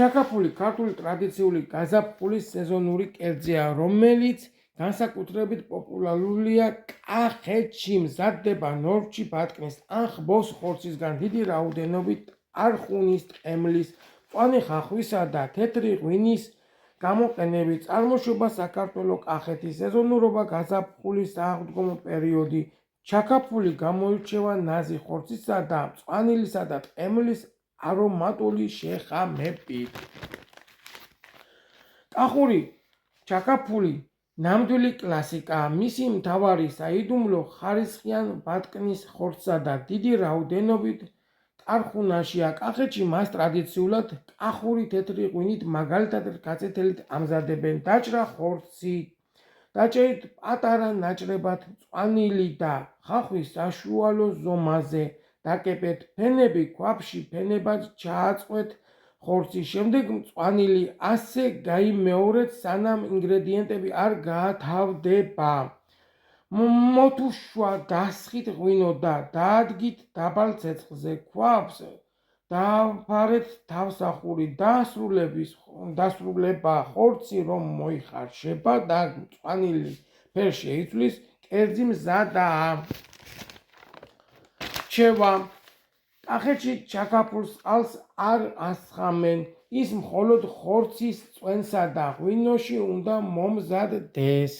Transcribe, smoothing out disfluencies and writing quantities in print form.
ჩაკაფული ქართული ტრადიციული გაზაფხულის სეზონური კერძია, რომელიც განსაკუთრებით პოპულარულია კახეთში. მზადდება ნორჩი ბატკნის ან ხბოს ხორცისგან დიდი რაოდენობით არხუნის, ტყემლის, მწვანე ხახვისა და თეთრი ღვინის გამოყენებით. წარმოშობა საქართველოს კახეთის სეზონურობა გაზაფხულის სააღდგომო პერიოდი. ჩაკაფული გამოირჩევა ნაზი ხორცისა და მწვანილისა და ტყემლის არომატული შეხამებით. კახური ჩაკაფული ნამდვილი კლასიკაა. მისი მთავარი საიდუმლო ხარისხიან ბატკნის ხორცსა და დიდი რაოდენობით ტარხუნაშია. კახეთში მას ტრადიციულად კახური თეთრი ღვინით, მაგალითად გაწითელით ამზადებენ. დაჭრა ხორცი, დაჭერით პატარა ნაჭრებად მწვანილი და ხახვის საშუალო ზომაზე დაკეპეთ. ფენები ქვაბში ფენებად ჩააწყვეთ ხორცის შემდეგ მწვანილი ასე გაიმეორეთ, სანამ ინგრედიენტები არ გაათავდება. მოთუშვა დასხით ღვინო და დაადგით დაბალ ცეცხლზე. ქვაბს დააფარეთ თავსახური დასრულება. ხორცი რომ მოიხარშება და მწვანილი ფერ შეიცვლის, კერძი მზადაა. რჩევა: კახეთში ჩაკაფულს წყალს არ ასხამენ, ის მხოლოდ ხორცის წვენსა და ღვინოში უნდა მომზადდეს.